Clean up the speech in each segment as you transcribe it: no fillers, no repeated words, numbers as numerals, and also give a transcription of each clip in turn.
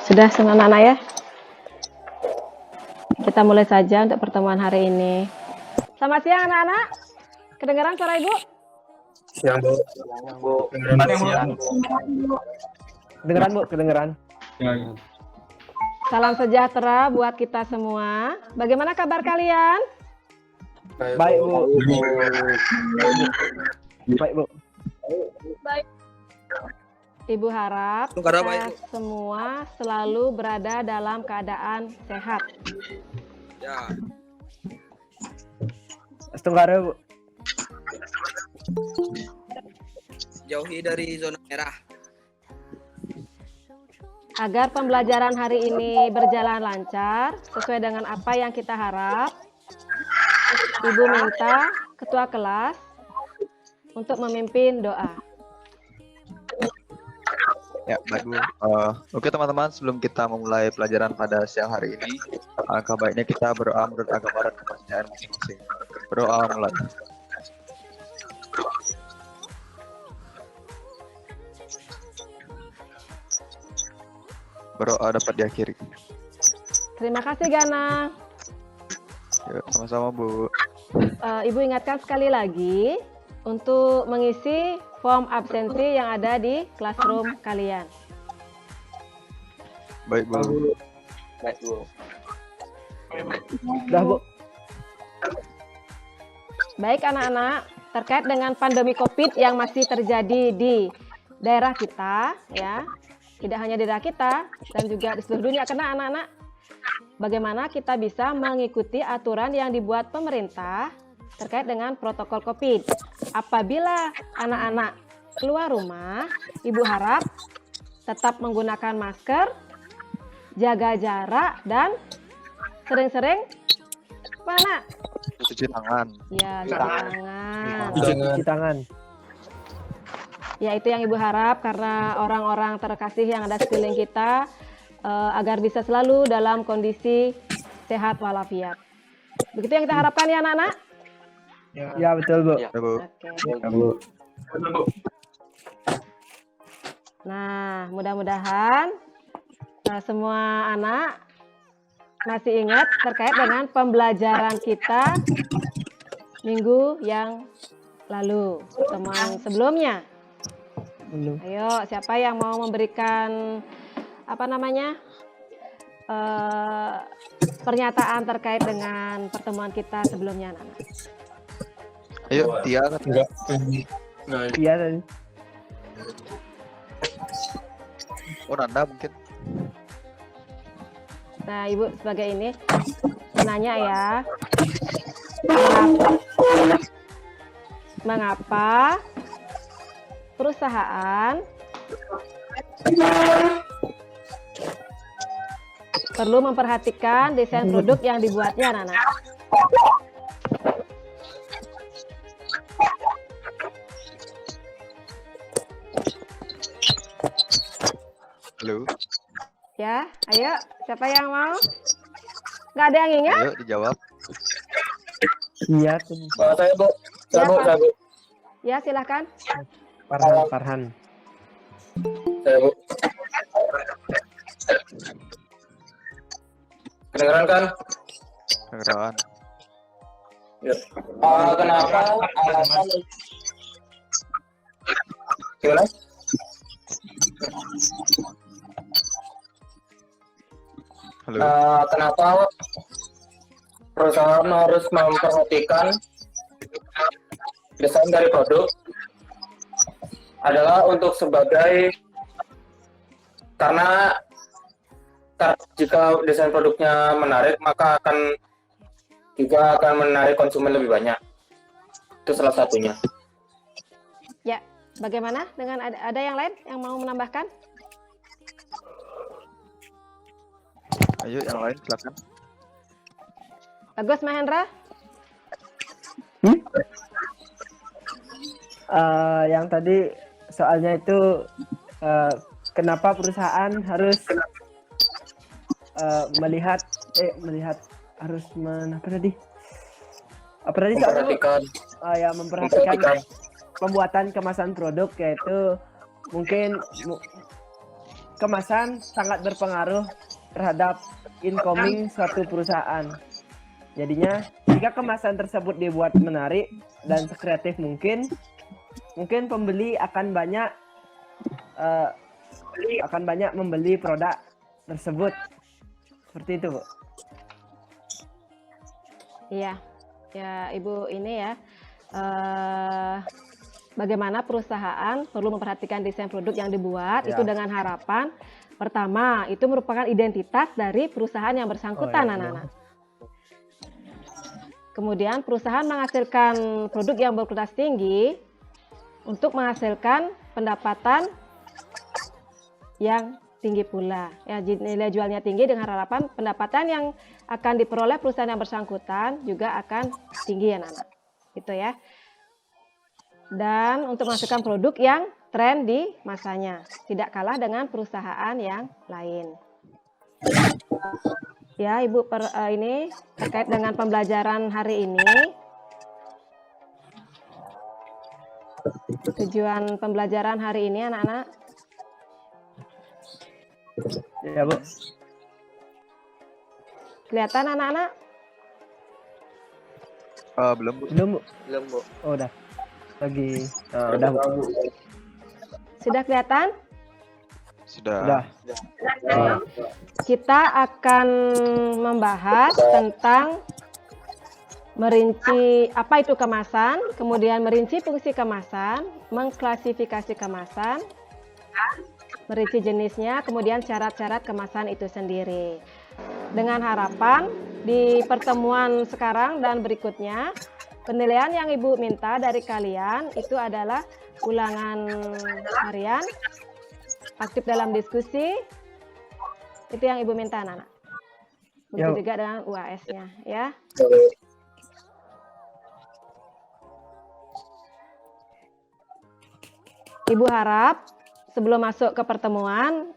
Sudah semua anak-anak ya? Kita mulai saja untuk pertemuan hari ini. Selamat siang anak-anak. Kedengaran suara Ibu? Siang, Bu. Siang. Kedengeran, Bu? Kedengeran. Salam sejahtera buat kita semua. Bagaimana kabar kalian? Baik, Bu. Baik, Bu. Baik. Ibu harap Tunggu, kita semua selalu berada dalam keadaan sehat. Ya. Setunggara, Bu. Jauhi dari zona merah. Agar pembelajaran hari ini berjalan lancar sesuai dengan apa yang kita harap, Ibu minta ketua kelas untuk memimpin doa. Ya, baik Bu. Oke teman-teman, sebelum kita memulai pelajaran pada siang hari ini, alangkah baiknya kita berdoa menurut agama dan kepercayaan masing-masing. Berdoa mulai. Berdoa dapat diakhiri. Terima kasih Gana. Yuk, sama-sama Bu. Ibu ingatkan sekali lagi untuk mengisi form absensi yang ada di classroom kalian. Baik Bu. Baik, Bu. Udah, Bu. Baik anak-anak, terkait dengan pandemi COVID yang masih terjadi di daerah kita, ya, tidak hanya di daerah kita dan juga di seluruh dunia, karena anak-anak, bagaimana kita bisa mengikuti aturan yang dibuat pemerintah terkait dengan protokol COVID. Apabila anak-anak keluar rumah, Ibu harap tetap menggunakan masker, jaga jarak, dan sering-sering mana? Cuci tangan. Ya, cuci tangan. Cuci tangan. Ya, itu yang Ibu harap karena orang-orang terkasih yang ada sekeliling kita agar bisa selalu dalam kondisi sehat walafiat. Begitu yang kita harapkan ya anak-anak? Ya, betul, Bu. Ya Bu. Oke. Ya, Bu. Nah, mudah-mudahan semua anak masih ingat terkait dengan pembelajaran kita minggu yang lalu, pertemuan sebelumnya. Belum. Ayo, siapa yang mau memberikan pernyataan terkait dengan pertemuan kita sebelumnya, anak-anak? Ayo, Tia. Iya, tadi. Oh, Nanda mungkin. Nah, Ibu sebagai ini nanya ya, mengapa perusahaan perlu memperhatikan desain produk yang dibuatnya, anak-anak? Halo. Ya, ayo, siapa yang mau? Nggak ada yang ingat? Ayo dijawab. Iya, tuh. Saya, Bu. Ya, Bu. Pak. Ya, silakan. Farhan. Saya, Bu. Kedengeran kan? Kedengeran. Ya. Kenapa alasan gimana? Halo. Kenapa perusahaan harus memperhatikan desain dari produk adalah untuk karena jika desain produknya menarik maka akan menarik konsumen lebih banyak. Itu salah satunya. Ya, bagaimana dengan ada yang lain yang mau menambahkan? Ayo yang lain silakan. Bagus, Mahendra. Yang tadi soalnya itu kenapa perusahaan harus melihat harus apa tadi? Apa tadi soalnya, Bu? memperhatikan pembuatan kemasan produk, yaitu mungkin kemasan sangat berpengaruh terhadap incoming suatu perusahaan. Jadinya jika kemasan tersebut dibuat menarik dan sekreatif mungkin pembeli akan banyak membeli produk tersebut. Seperti itu, Bu. Iya, ya Ibu ini ya. Bagaimana perusahaan perlu memperhatikan desain produk yang dibuat Ya. itu dengan harapan pertama itu merupakan identitas dari perusahaan yang bersangkutan, anak-anak. Kemudian perusahaan menghasilkan produk yang berkualitas tinggi untuk menghasilkan pendapatan yang tinggi pula. Ya, nilai jualnya tinggi dengan harapan pendapatan yang akan diperoleh perusahaan yang bersangkutan juga akan tinggi, anak-anak. Gitu ya. Dan untuk menghasilkan produk yang tren di masanya, tidak kalah dengan perusahaan yang lain. Ya, Ibu ini terkait dengan pembelajaran hari ini. Tujuan pembelajaran hari ini, anak-anak. Ya, Bu. Kelihatan anak-anak? Belum, Bu. Belum, Bu. Belum, Bu. Oh, udah. Lagi. Udah, Bu. Sudah kelihatan? Sudah. Udah. Kita akan membahas tentang merinci apa itu kemasan, kemudian merinci fungsi kemasan, mengklasifikasi kemasan, merinci jenisnya, kemudian syarat-syarat kemasan itu sendiri. Dengan harapan di pertemuan sekarang dan berikutnya, penilaian yang Ibu minta dari kalian itu adalah ulangan harian, aktif dalam diskusi, itu yang Ibu minta, anak-anak. Begitu juga dengan UAS-nya, ya. Ibu harap sebelum masuk ke pertemuan,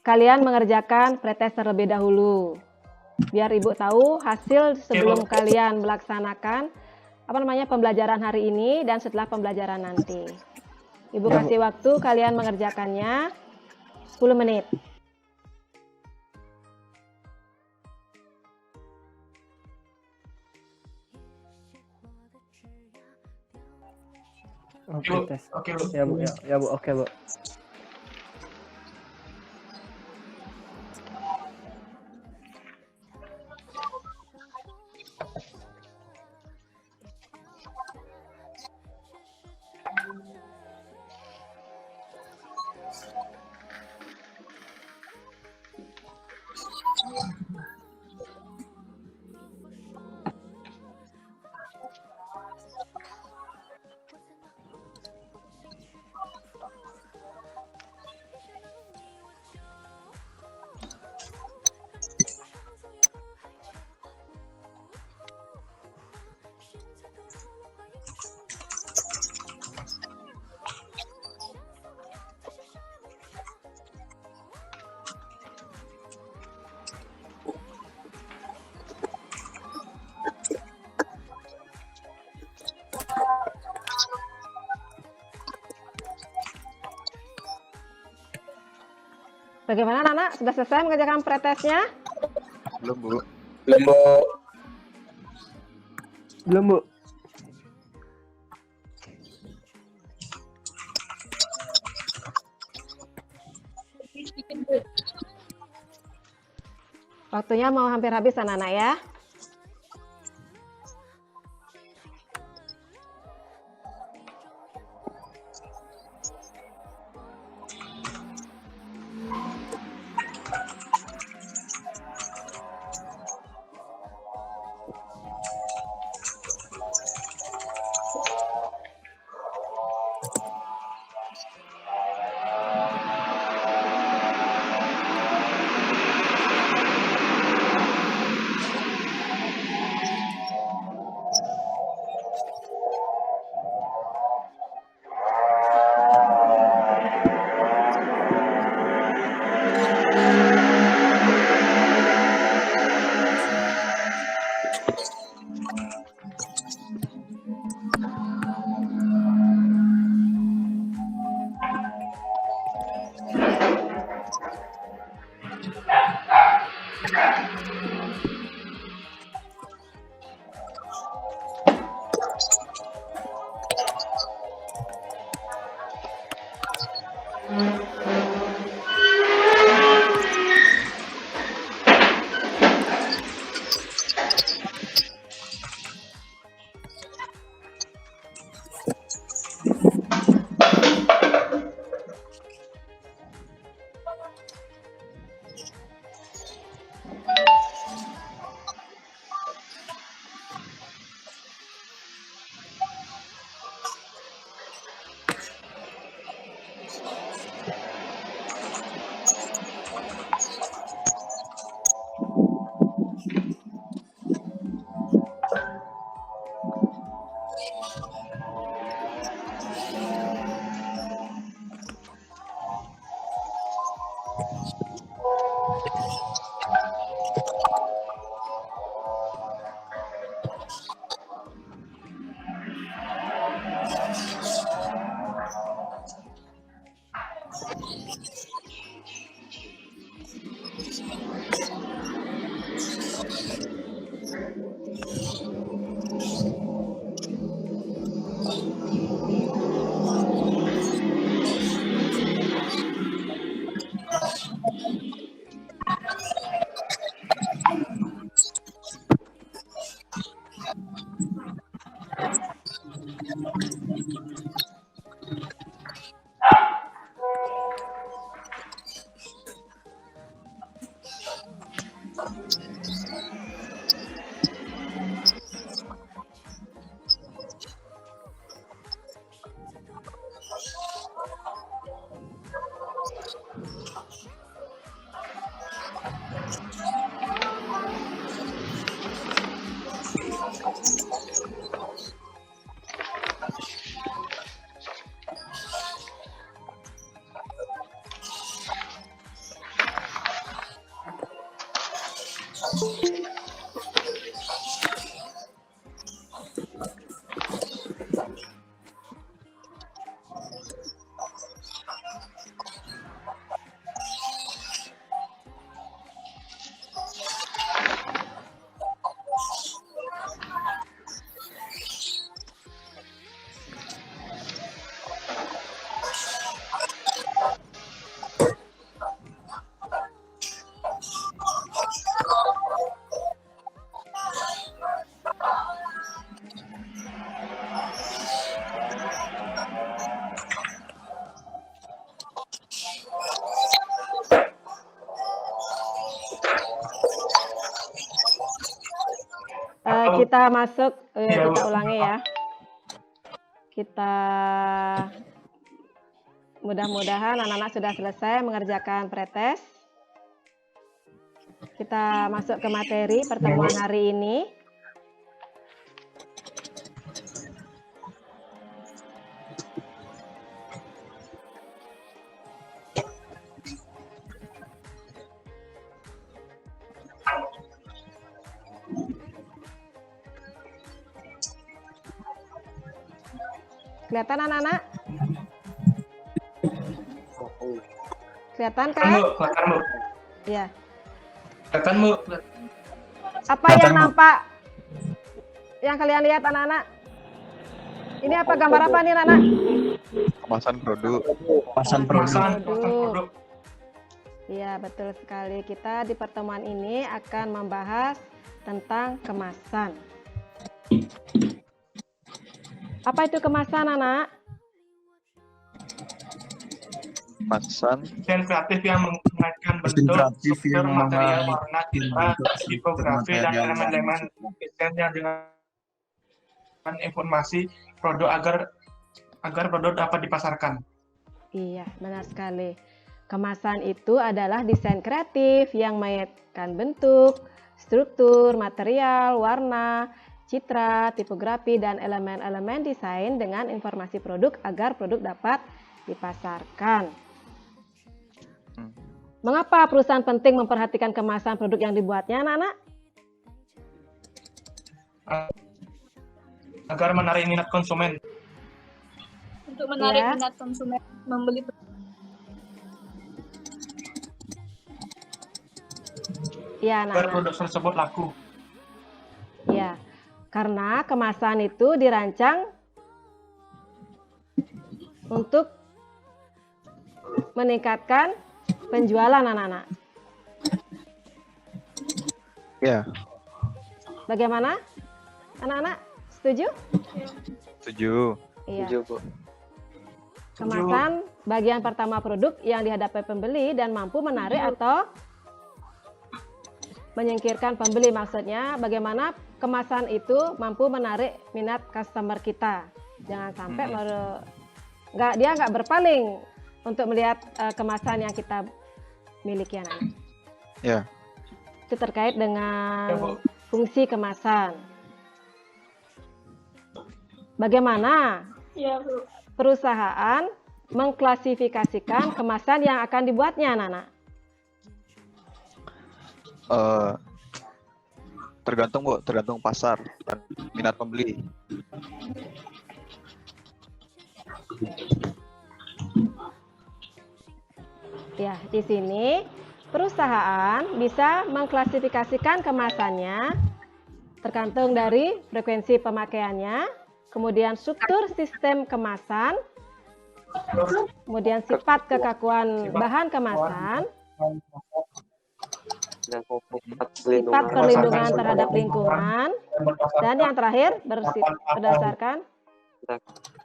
kalian mengerjakan pretest terlebih dahulu. Biar Ibu tahu hasil sebelum kalian melaksanakan pembelajaran hari ini dan setelah pembelajaran nanti. Ibu kasih waktu kalian mengerjakannya 10 menit. Oke, tes. Ya, Bu. Ya, Bu. Oke, Bu. Bagaimana, anak-anak? Sudah selesai mengerjakan pretestnya? Belum, Bu. Belum, Bu. Belum, Bu. Waktunya mau hampir habis, anak-anak ya. Kita masuk, kita ulangi ya. Kita mudah-mudahan anak-anak sudah selesai mengerjakan pretest. Kita masuk ke materi pertemuan hari ini. Kelihatan anak-anak? Kelihatan kan? Ya. Kelihatan, Bu. Apa yang nampak? Yang kalian lihat anak-anak? Ini apa gambar apa nih anak-anak? Kemasan produk. Kemasan Produk. Iya, betul sekali. Kita di pertemuan ini akan membahas tentang kemasan. Apa itu kemasan, anak? Kemasan Desain kreatif yang mengaitkan bentuk, struktur, material, warna, citra, tipografi, dan elemen-elemen desain yang dengan informasi produk agar produk dapat dipasarkan. Iya, benar sekali. Kemasan itu adalah desain kreatif yang mengaitkan bentuk, struktur, material, warna, citra, tipografi, dan elemen-elemen desain dengan informasi produk agar produk dapat dipasarkan. Mengapa perusahaan penting memperhatikan kemasan produk yang dibuatnya, anak-anak? Agar menarik minat konsumen. Untuk menarik Ya. minat konsumen membeli Ya, Agar anak-anak. produk tersebut laku. Ya, karena kemasan itu dirancang untuk meningkatkan penjualan anak-anak. ya, Bagaimana? Anak-anak setuju? setuju. Iya. Kemasan bagian pertama produk yang dihadapi pembeli dan mampu menarik atau menyingkirkan pembeli. Maksudnya bagaimana kemasan itu mampu menarik minat customer kita. Jangan sampai dia nggak berpaling untuk melihat kemasan yang kita miliki, anak. Ya, Itu terkait Ya, dengan Bu. fungsi kemasan. Bagaimana Ya, Bu. perusahaan mengklasifikasikan kemasan yang akan dibuatnya, anak-anak? tergantung Bu, tergantung pasar dan minat pembeli. Ya, di sini perusahaan bisa mengklasifikasikan kemasannya tergantung dari frekuensi pemakaiannya, kemudian struktur sistem kemasan, kemudian sifat kekakuan bahan kemasan, sifat perlindungan terhadap lingkungan, dan yang terakhir berdasarkan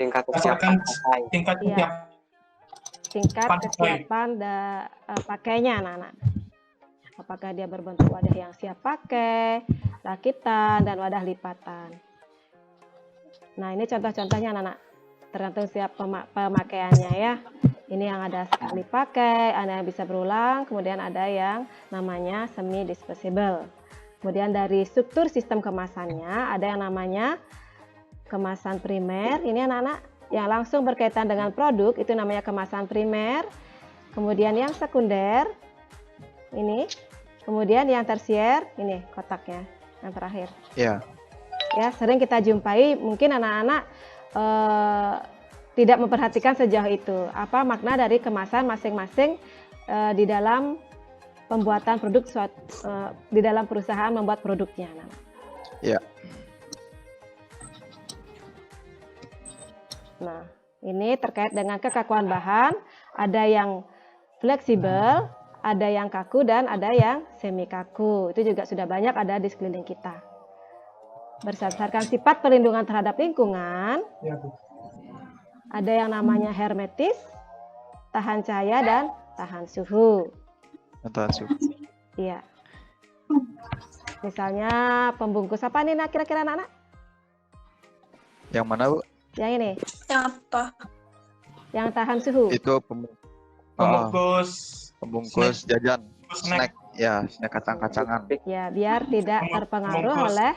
tingkat Berdasarkan kesiapan tingkat Iya. kesiapan tingkat kesiapan pakainya, anak-anak. Apakah dia berbentuk wadah yang siap pakai, rakitan, dan wadah lipatan. Nah, ini contoh-contohnya, anak-anak. tergantung siap pemakaiannya ya. Ini yang ada sekali pakai, ada yang bisa berulang, kemudian ada yang namanya semi disposable. Kemudian dari struktur sistem kemasannya ada yang namanya kemasan primer. Ini anak-anak yang langsung berkaitan dengan produk itu namanya kemasan primer. Kemudian yang sekunder ini, kemudian yang tersier ini kotaknya yang terakhir. Ya. Ya, sering kita jumpai, mungkin anak-anak tidak memperhatikan sejauh itu apa makna dari kemasan masing-masing di dalam pembuatan produk di dalam perusahaan membuat produknya. Ya. Nah, ini terkait dengan kekakuan bahan, ada yang fleksibel, ada yang kaku dan ada yang semi kaku. Itu juga sudah banyak ada di sekeliling kita. Berdasarkan sifat perlindungan terhadap lingkungan, Ya, Bu. ada yang namanya hermetis, tahan cahaya dan tahan suhu. Tahan suhu. Iya. Misalnya pembungkus apa nih kira-kira anak-anak? Yang mana, Bu? Yang ini, Yang apa? yang tahan suhu. Itu Pembungkus pembungkus jajan, snack. snack. Ya, snack kacang-kacangan. Ya, biar tidak terpengaruh Pembungkus. oleh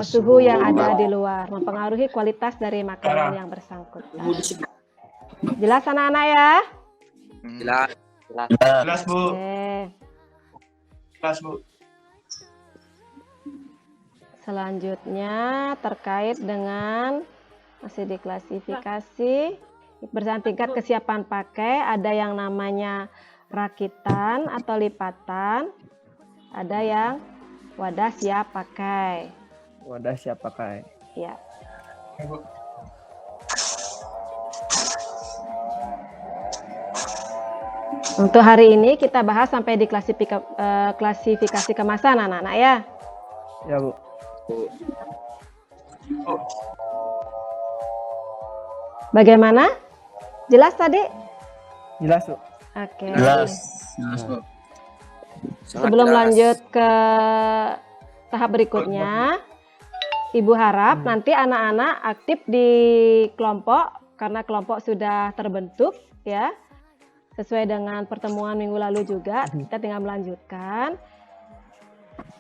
suhu yang ada di luar, mempengaruhi kualitas dari makanan yang bersangkutan. Jelas anak-anak ya? Jelas. Jelas, Bu. Oke. Jelas, Bu. Selanjutnya terkait dengan masih diklasifikasi berdasarkan tingkat kesiapan pakai, ada yang namanya rakitan atau lipatan, ada yang wadah siap pakai. Wadah siap pakai. Ya. Ya, Bu. Untuk hari ini kita bahas sampai di klasifikasi kemasan anak-anak ya. Ya, Bu. Bagaimana? Jelas tadi? Jelas, Bu. Oke. Jelas, Bu. Sebelum lanjut ke tahap berikutnya, Ibu harap nanti anak-anak aktif di kelompok karena kelompok sudah terbentuk ya. Sesuai dengan pertemuan minggu lalu juga, kita tinggal melanjutkan.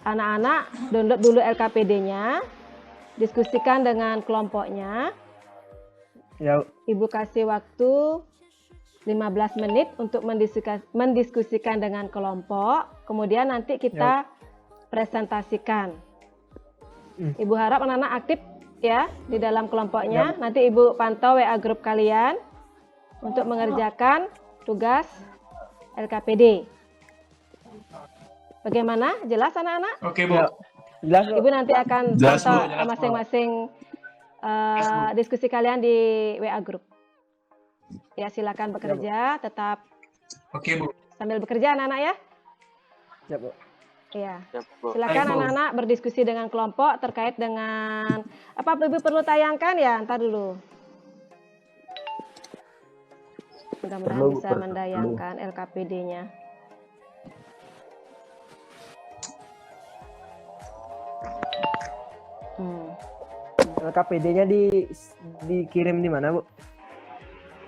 Anak-anak download dulu LKPD-nya, diskusikan dengan kelompoknya. Ya, Ibu kasih waktu 15 menit untuk mendiskusikan dengan kelompok, kemudian nanti kita presentasikan. Ibu harap anak-anak aktif ya di dalam kelompoknya. Nanti Ibu pantau WA grup kalian untuk mengerjakan tugas LKPD. Bagaimana? Jelas anak-anak? Oke, Bu. Ya. Jelas, Bu. Ibu nanti akan Jelas, Bu. pantau Jelas, Bu. masing-masing diskusi kalian di WA grup. Ya, silakan bekerja, tetap Oke, Bu. sambil bekerja anak-anak ya. Ya, Bu. Iya. Ya, Bu. Silakan Baik, Bu. anak-anak berdiskusi dengan kelompok terkait dengan apa Ibu perlu tayangkan ya, ntar dulu. Mudah-mudahan bisa mendayangkan LKPD-nya. LKPD-nya dikirim di mana, Bu?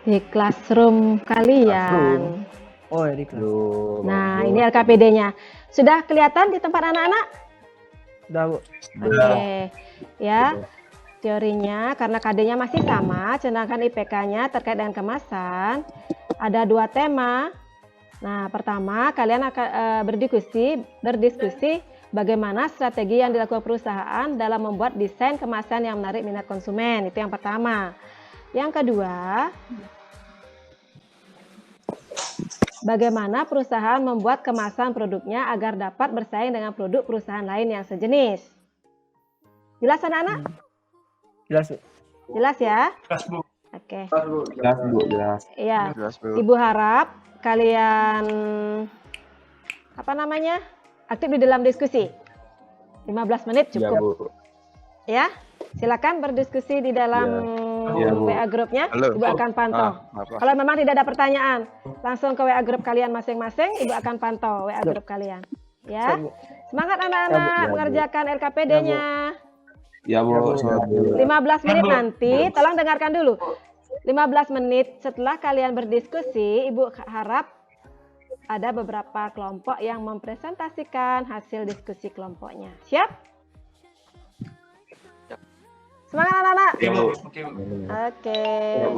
Di classroom kalian. Oh, ya di kelas. Nah, ini LKPD-nya. Sudah kelihatan di tempat anak-anak? Udah, Bu. Oke. Ya. Teorinya karena KD-nya masih sama, sedangkan IPK-nya terkait dengan kemasan ada 2 tema. Nah, pertama kalian akan berdiskusi bagaimana strategi yang dilakukan perusahaan dalam membuat desain kemasan yang menarik minat konsumen. Itu yang pertama. Yang kedua, bagaimana perusahaan membuat kemasan produknya agar dapat bersaing dengan produk perusahaan lain yang sejenis. Jelas anak-anak? Jelas, Bu. Jelas ya? Jelas, Bu. Oke. Jelas, Bu. Jelas. Iya. Jelas, Bu. Ibu harap kalian aktif di dalam diskusi. 15 menit Ya, cukup. Bu. Ya. Silakan berdiskusi di dalam Ya, Bu. WA grupnya. Halo. Ibu akan pantau. Apa? Kalau memang tidak ada pertanyaan, langsung ke WA grup kalian masing-masing. Ibu akan pantau WA grup kalian. Ya. Siap, Bu. Semangat anak-anak Ya, Bu. mengerjakan LKPD-nya. Ya, Bu. Ya, Bu. 15 menit Bu. nanti, tolong dengarkan dulu. 15 menit setelah kalian berdiskusi, Ibu harap ada beberapa kelompok yang mempresentasikan hasil diskusi kelompoknya. Siap? Semangat anak-anak. Oke, Bu. Oke, Bu. Oke,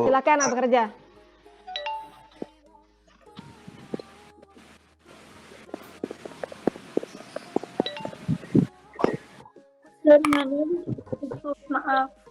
silakan anak bekerja. Maaf.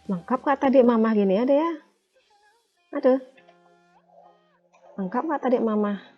Lengkap kak tadi mama gini ada ya? Aduh. Lengkap kak tadi mama?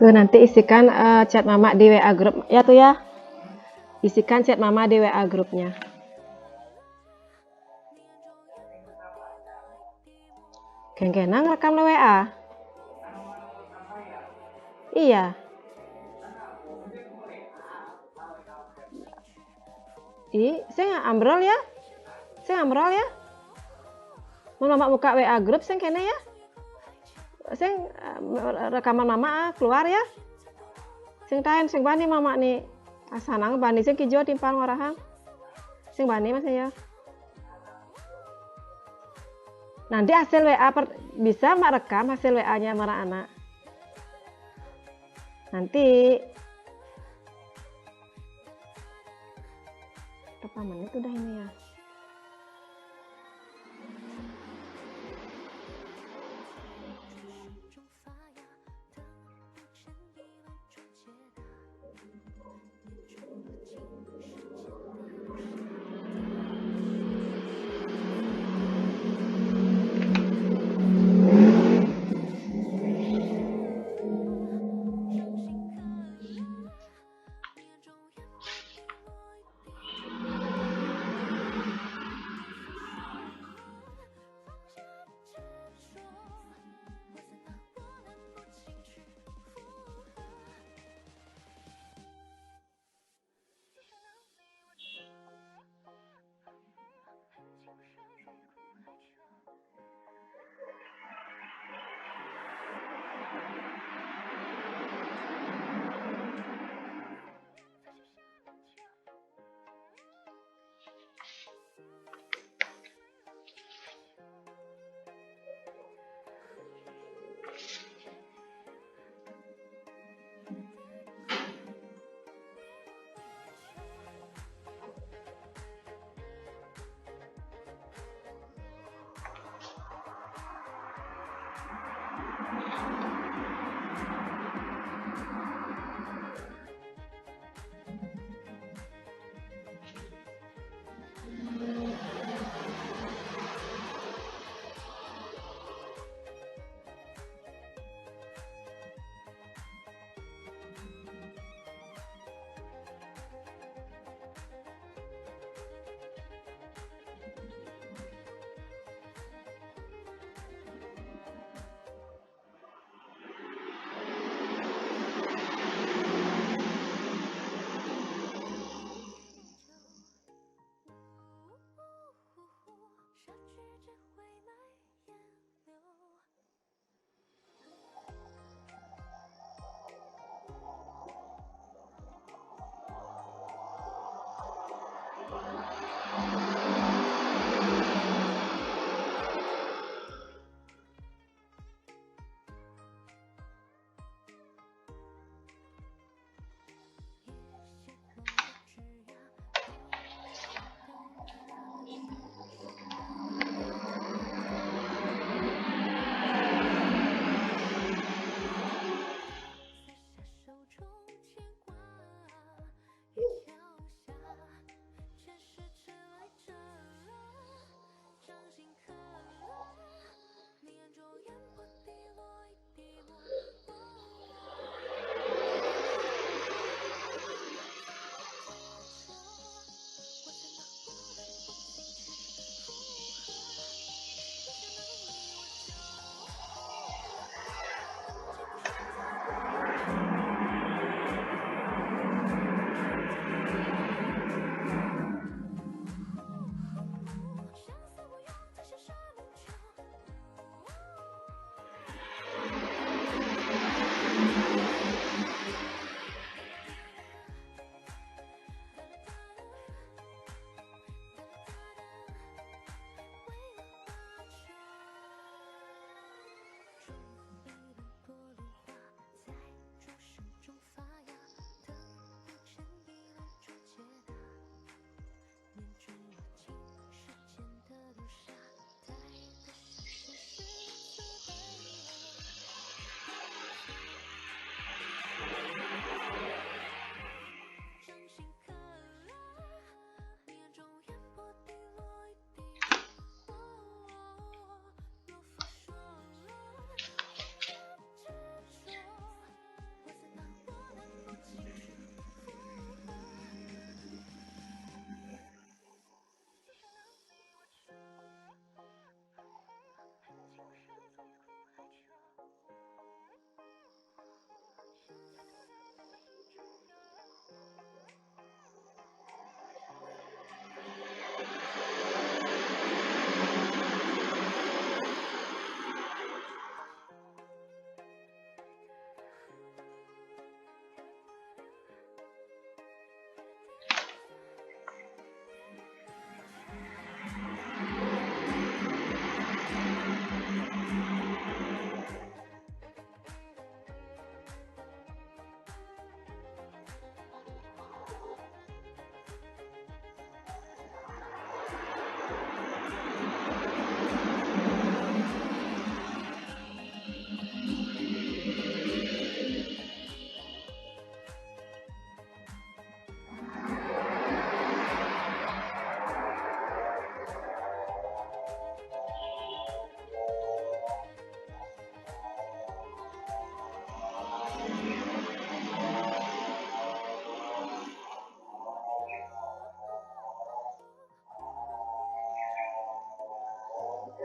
Tuh nanti isikan chat mama di WA grup ya tuh ya. Isikan chat mama di WA grupnya. Geng-genang rekam di WA. Iya. Saya ambrol ya. Saya ambrol ya. Mau mama buka WA grup saya kene ya. Saya rekaman mama keluar ya. Sing tahan sing bani mama nih. Asanang bani sing kijo timpal ngorahang. Sing bani mas ya. Nanti hasil WA bisa mak rekam hasil WA-nya marah anak. Nanti berapa menit udah ini ya?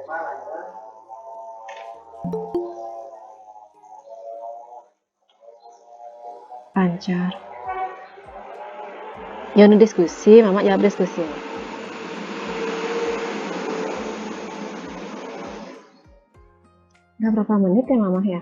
Lancar. Jangan diskusi, Mama jawab diskusi. Udah berapa menit ya Mama ya?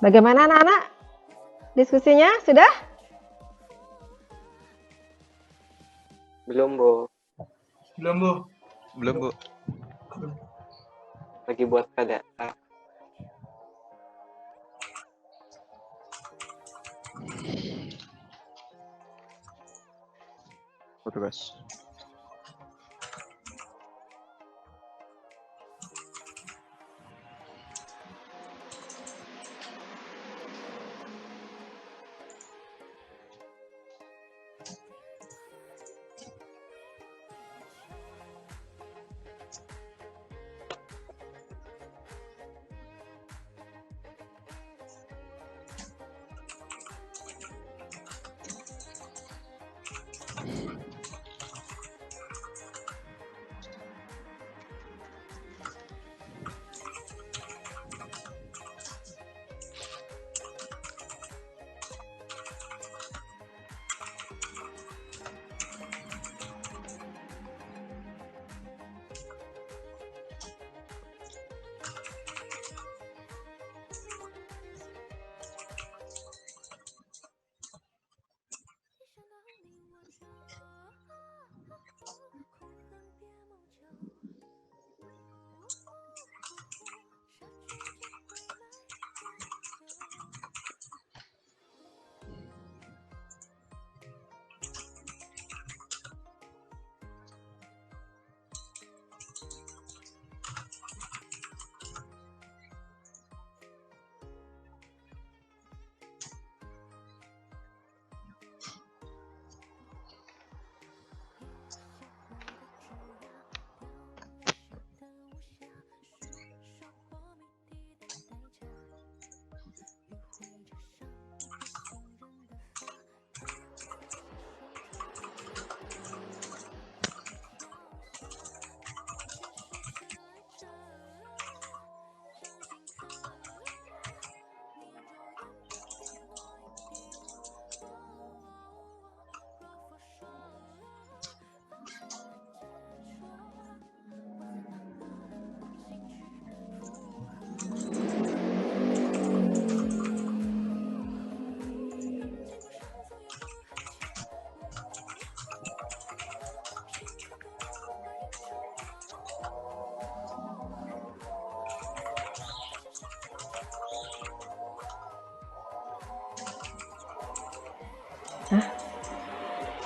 Bagaimana anak-anak? Diskusinya sudah? Belum, Bu. Belum, Bu. Belum, Bu. Lagi buat data. Tugas.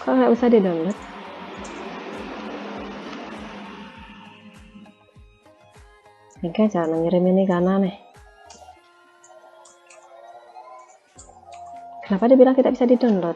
Kok nggak bisa di-download? Oke, cara ngirim ini karena nih. Kenapa dia bilang tidak bisa di-download?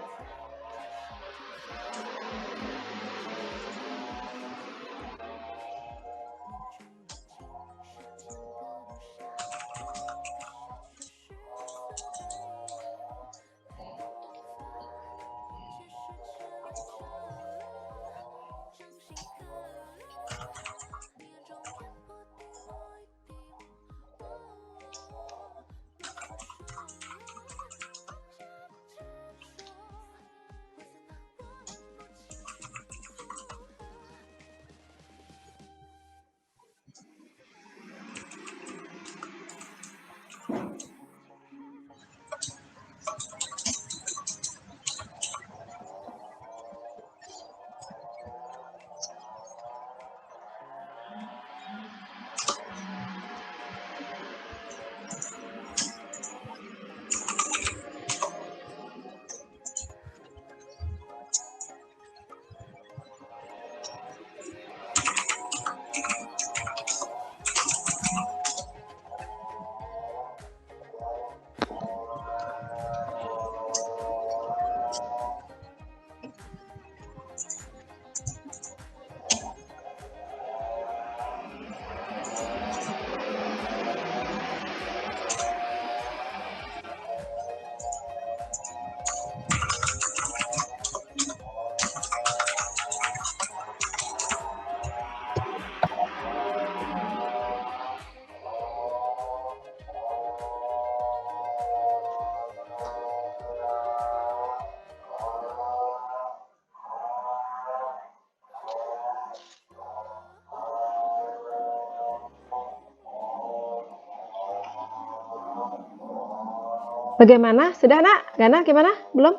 Bagaimana? Sudah, Nak? Gana gimana? Belum?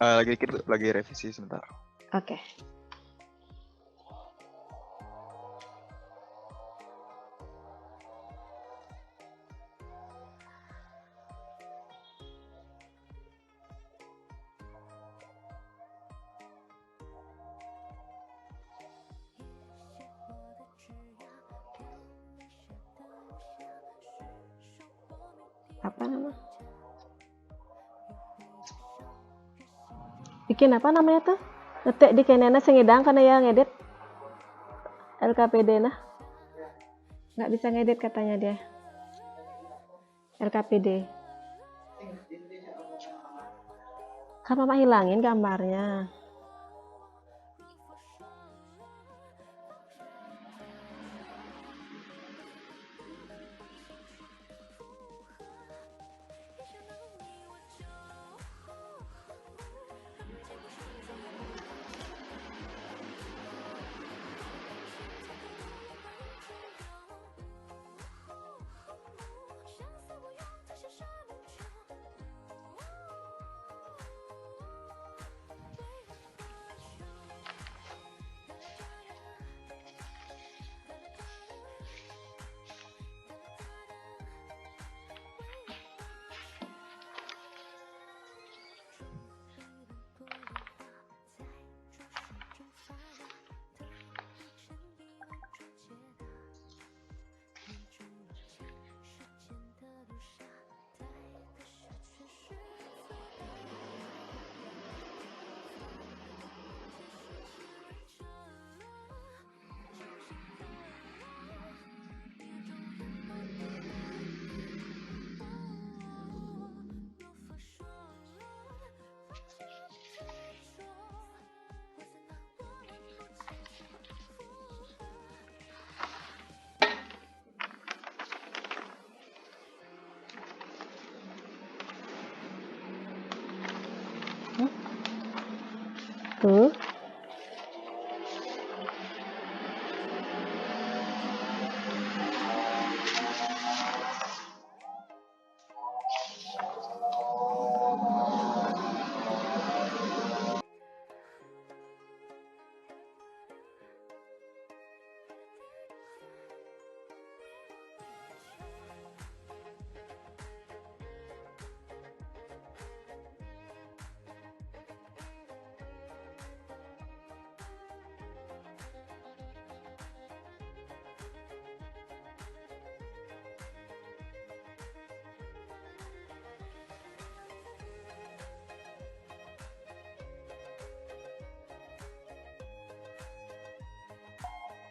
Lagi revisi sebentar. Oke. Apa nama? Bikin apa namanya tuh? Ngetik di kenena sengidang karena ya ngedit LKPD nah. Nggak bisa ngedit katanya dia. LKPD. Kan mama hilangin gambarnya.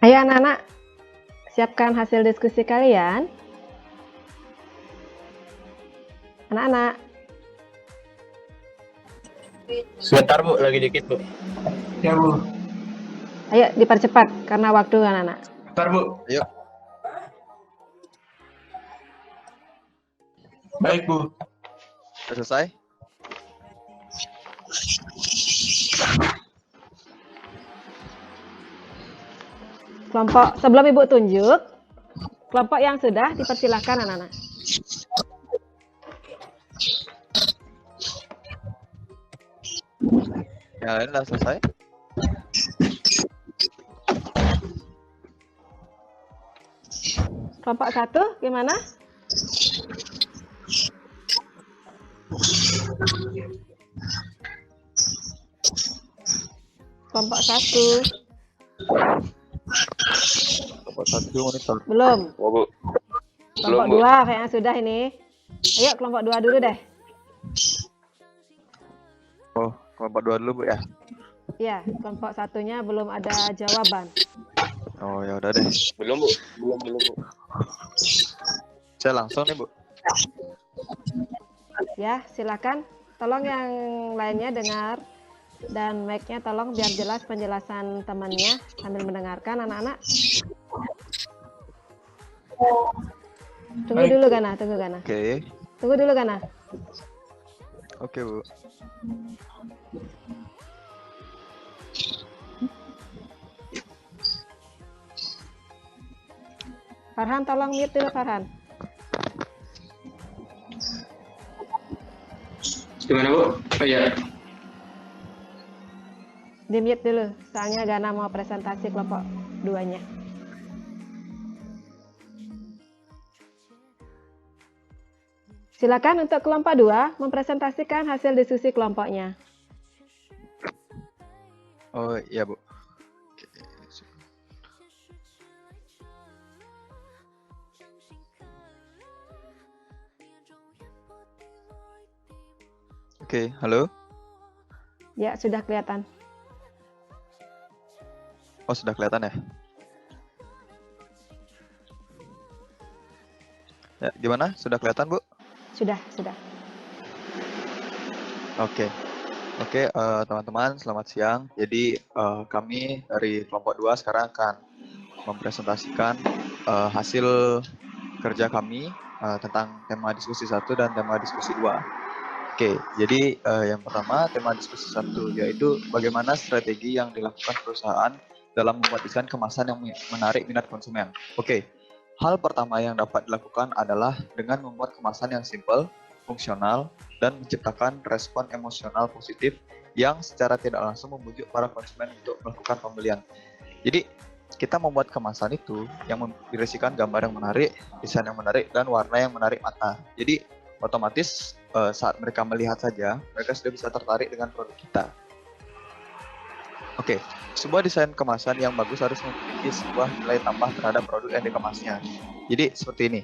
Ayo anak-anak, siapkan hasil diskusi kalian. Anak-anak, Sebentar Bu, lagi dikit Bu. Ya Bu. ayo dipercepat karena waktu anak-anak. Bentar Bu. Ayo. Baik Bu. Udah selesai? Kelompok sebelum Ibu tunjuk, kelompok yang sudah dipersilakan anak-anak. Yang lain udah selesai? Kelompok 1 gimana? Kelompok 1 Kelompok 1 monitor. belum. Oh, Bu. Kelompok 2 kayaknya sudah ini. Ayo kelompok 2 dulu deh. Oh, kelompok 2 dulu Bu ya. Ya, kelompok satunya belum ada jawaban. Oh ya udah deh. Belum Bu. Belum Bu. Saya langsung nih Bu. Ya, silakan. Tolong yang lainnya dengar dan mic-nya tolong biar jelas penjelasan temannya sambil mendengarkan anak-anak. Tunggu Baik. dulu Gana, tunggu Gana. Oke. Tunggu dulu Gana. Oke Bu. Farhan tolong mute dulu Farhan. Gimana Bu? Oh iya. Di mute dulu, soalnya Gana mau presentasi kelompok 2-nya. Silakan untuk kelompok 2 mempresentasikan hasil diskusi kelompoknya. Oh iya Bu. Oke. Oke, halo. Ya, sudah kelihatan. Oh sudah kelihatan ya? Ya, gimana? Sudah kelihatan Bu? Sudah. Oke. Oke, teman-teman, selamat siang. Jadi, kami dari kelompok 2 sekarang akan mempresentasikan hasil kerja kami tentang tema diskusi 1 dan tema diskusi 2. Oke, jadi yang pertama tema diskusi 1 yaitu bagaimana strategi yang dilakukan perusahaan dalam membuat desain kemasan yang menarik minat konsumen. Oke, hal pertama yang dapat dilakukan adalah dengan membuat kemasan yang simpel, fungsional, dan menciptakan respon emosional positif yang secara tidak langsung membujuk para konsumen untuk melakukan pembelian. Jadi, kita membuat kemasan itu yang berisikan gambar yang menarik, desain yang menarik, dan warna yang menarik mata. Jadi, otomatis saat mereka melihat saja, mereka sudah bisa tertarik dengan produk kita. Oke, sebuah desain kemasan yang bagus harus memiliki sebuah nilai tambah terhadap produk yang dikemasnya. Jadi, seperti ini.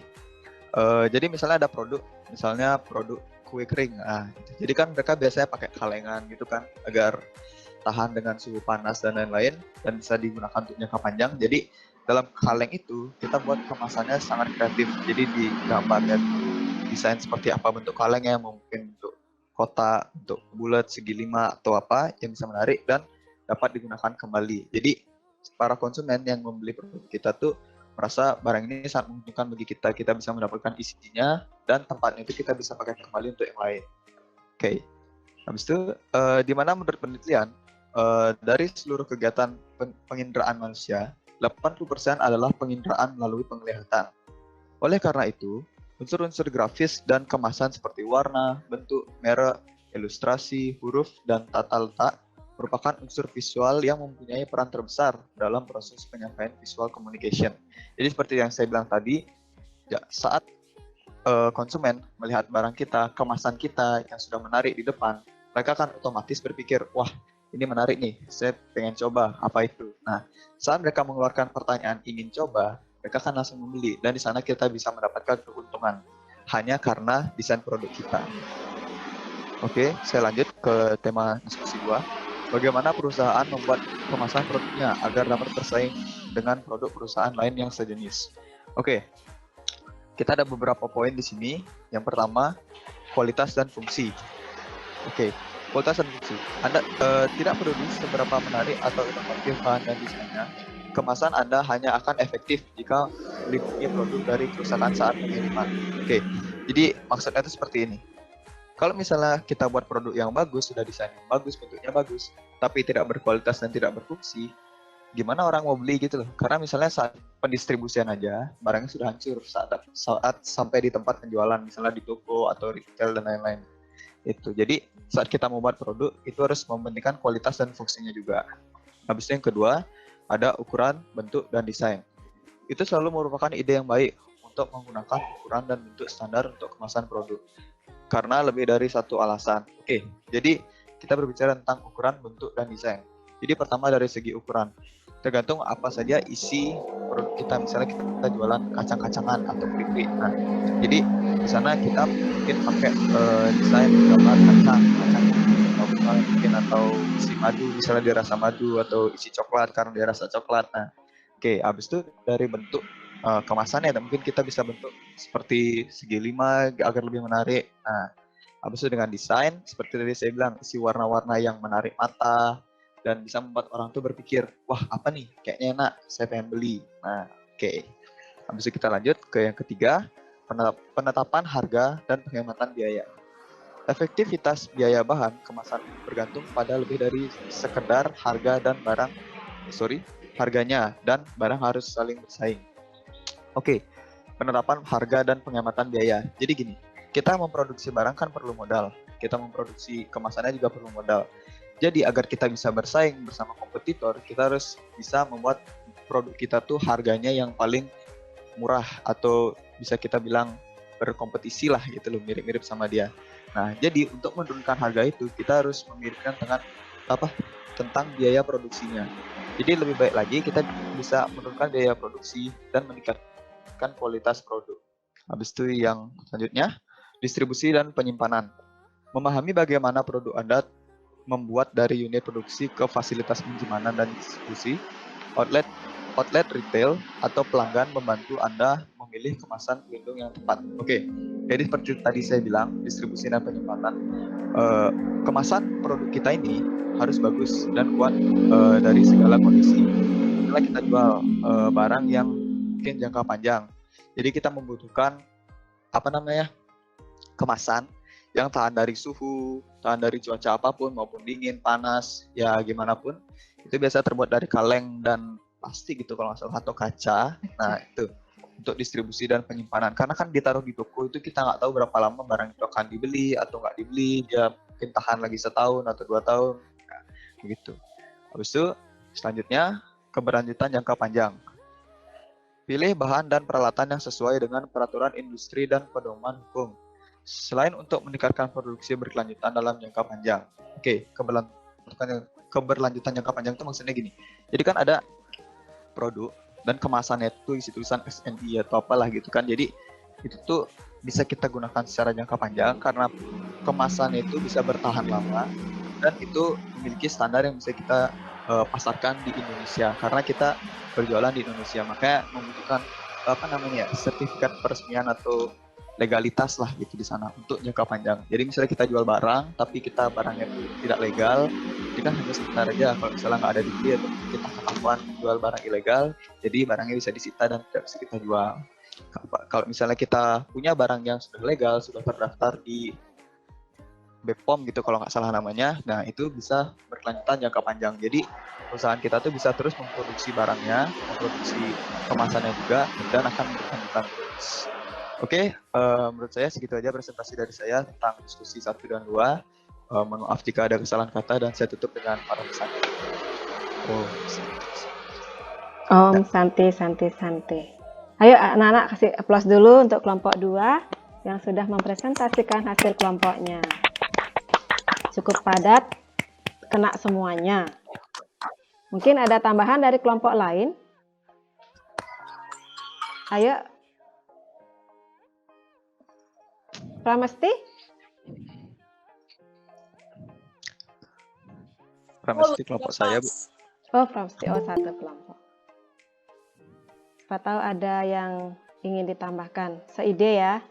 Jadi misalnya ada produk, misalnya produk kue kering. Nah, gitu. Jadi kan mereka biasanya pakai kalengan gitu kan, agar tahan dengan suhu panas dan lain-lain, dan bisa digunakan untuk jangka panjang. Jadi dalam kaleng itu kita buat kemasannya sangat kreatif. Jadi digambarkan desain seperti apa bentuk kalengnya, mungkin bentuk kotak, bentuk bulat, segi 5 atau apa yang bisa menarik dan dapat digunakan kembali. Jadi para konsumen yang membeli produk kita tuh merasa barang ini sangat menguntungkan bagi kita. Kita bisa mendapatkan isinya dan tempatnya itu kita bisa pakai kembali untuk yang lain. Oke. Habis itu di mana menurut penelitian dari seluruh kegiatan penginderaan manusia, 80% adalah penginderaan melalui penglihatan. Oleh karena itu, unsur-unsur grafis dan kemasan seperti warna, bentuk, merek, ilustrasi, huruf, dan tata letak merupakan unsur visual yang mempunyai peran terbesar dalam proses penyampaian visual communication. Jadi seperti yang saya bilang tadi, ya, saat konsumen melihat barang kita, kemasan kita yang sudah menarik di depan, mereka akan otomatis berpikir, wah ini menarik nih, saya pengen coba, apa itu? Nah, saat mereka mengeluarkan pertanyaan ingin coba, mereka akan langsung membeli, dan di sana kita bisa mendapatkan keuntungan hanya karena desain produk kita. Oke, saya lanjut ke tema diskusi 2. bagaimana perusahaan membuat kemasan produknya agar dapat bersaing dengan produk perusahaan lain yang sejenis. Oke, kita ada beberapa poin di sini. Yang pertama, kualitas dan fungsi. Oke, kualitas dan fungsi. Anda tidak peduli seberapa menarik atau inovatif bahan dan desainnya, kemasan Anda hanya akan efektif jika melindungi produk dari kerusakan saat pengiriman. Oke, jadi maksudnya itu seperti ini. Kalau misalnya kita buat produk yang bagus, sudah desainnya bagus, bentuknya bagus, tapi tidak berkualitas dan tidak berfungsi, gimana orang mau beli gitu loh? Karena misalnya saat pendistribusian aja, barangnya sudah hancur saat sampai di tempat penjualan, misalnya di toko atau retail dan lain-lain. Itu. Jadi saat kita mau buat produk, itu harus mementingkan kualitas dan fungsinya juga. Habis itu yang kedua, ada ukuran, bentuk, dan desain. Itu selalu merupakan ide yang baik untuk menggunakan ukuran dan bentuk standar untuk kemasan produk. Karena lebih dari satu alasan. Oke, jadi kita berbicara tentang ukuran, bentuk, dan desain. Jadi pertama dari segi ukuran. Tergantung apa saja isi produk kita. Misalnya kita jualan kacang-kacangan atau keripik. Nah, jadi di sana kita mungkin pakai desain gambar kacang mungkin atau isi madu, misalnya dia rasa madu, atau isi coklat karena dia rasa coklat. Nah, oke, habis itu dari bentuk kemasannya, mungkin kita bisa bentuk seperti segi 5 agar lebih menarik. Nah, habis itu dengan desain, seperti tadi saya bilang, isi warna-warna yang menarik mata dan bisa membuat orang tuh berpikir, wah apa nih, kayaknya enak, saya pengen beli. Nah, oke. Habis itu kita lanjut ke yang ketiga, penetapan harga dan penghematan biaya. Efektivitas biaya bahan kemasan bergantung pada lebih dari sekedar harganya dan barang harus saling bersaing. Oke, penerapan harga dan penghematan biaya. Jadi gini, kita memproduksi barang kan perlu modal. Kita memproduksi kemasannya juga perlu modal. Jadi agar kita bisa bersaing bersama kompetitor, kita harus bisa membuat produk kita tuh harganya yang paling murah, atau bisa kita bilang berkompetisi lah gitu loh, mirip-mirip sama dia. Nah, jadi untuk menurunkan harga itu, kita harus memiripkan tentang biaya produksinya. Jadi lebih baik lagi kita bisa menurunkan biaya produksi dan meningkatkan kualitas produk. Habis itu yang selanjutnya, distribusi dan penyimpanan. Memahami bagaimana produk Anda membuat dari unit produksi ke fasilitas penyimpanan dan distribusi, outlet retail atau pelanggan membantu Anda memilih kemasan pelindung yang tepat. Oke, jadi seperti tadi saya bilang, distribusi dan penyimpanan. Kemasan produk kita ini harus bagus dan kuat dari segala kondisi. Setelah kita jual barang yang mungkin jangka panjang, jadi kita membutuhkan kemasan yang tahan dari suhu, tahan dari cuaca apapun maupun dingin, panas, ya gimana pun. Itu biasa terbuat dari kaleng dan plastik gitu kalau nggak salah, atau kaca. Nah itu untuk distribusi dan penyimpanan. Karena kan ditaruh di toko itu kita nggak tahu berapa lama barang itu akan dibeli atau nggak dibeli. Dia mungkin tahan lagi 1 tahun atau 2 tahun. Nah, begitu. Habis itu selanjutnya keberlanjutan jangka panjang. Pilih bahan dan peralatan yang sesuai dengan peraturan industri dan pedoman hukum. Selain untuk meningkatkan produksi berkelanjutan dalam jangka panjang. Oke, keberlanjutan jangka panjang itu maksudnya gini. Jadi kan ada produk dan kemasannya itu isi tulisan SNI atau apalah gitu kan. Jadi itu tuh bisa kita gunakan secara jangka panjang karena kemasannya itu bisa bertahan lama dan itu memiliki standar yang bisa kita pasarkan di Indonesia karena kita berjualan di Indonesia, makanya membutuhkan sertifikat peresmian atau legalitas lah gitu di sana untuk jangka panjang. Jadi misalnya kita jual barang tapi kita barangnya itu tidak legal, jadi kan hanya sebentar aja. Kalau misalnya nggak ada bukti atau kita ketahuan jual barang ilegal, jadi barangnya bisa disita dan tidak bisa kita jual. Kalau misalnya kita punya barang yang sudah legal, sudah terdaftar di BPOM gitu kalau nggak salah namanya, nah itu bisa berkelanjutan jangka panjang. Jadi perusahaan kita tuh bisa terus memproduksi barangnya, memproduksi kemasannya juga, dan akan berkelanjutan terus. Oke, menurut saya segitu aja presentasi dari saya tentang diskusi 1 dan 2. Mohon maaf jika ada kesalahan kata dan saya tutup dengan para pesan. Om Santi. Ayo anak-anak kasih aplaus dulu untuk kelompok 2 yang sudah mempresentasikan hasil kelompoknya. Cukup padat, kena semuanya. Mungkin ada tambahan dari kelompok lain? Ayo. Pramesti? Pramesti kelompok saya, Bu. Oh, Pramesti. Oh, satu kelompok. Siapa tahu ada yang ingin ditambahkan. Seide ya.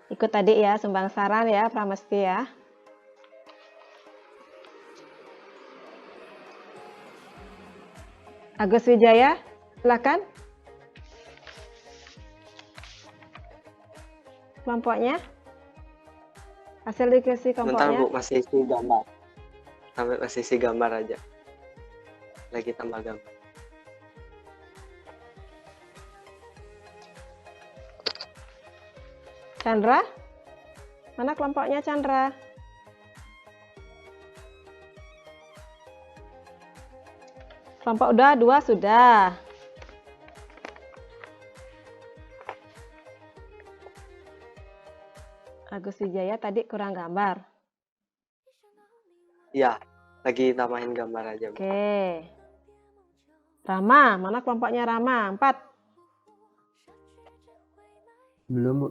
Ikut tadi ya, sumbang saran ya, Pramesti ya. Agus Wijaya, silakan. Kelompoknya. Hasil diskusi Bentar kelompoknya. Bu, masih isi gambar. Sampai masih isi gambar aja. Lagi tambah gambar. Chandra? Mana kelompoknya Chandra? Kelompok udah, 2 sudah. Agus Wijaya tadi kurang gambar. Iya, lagi tambahin gambar aja Bu. Oke. Rama, mana kelompoknya Rama? 4. Belum, Bu.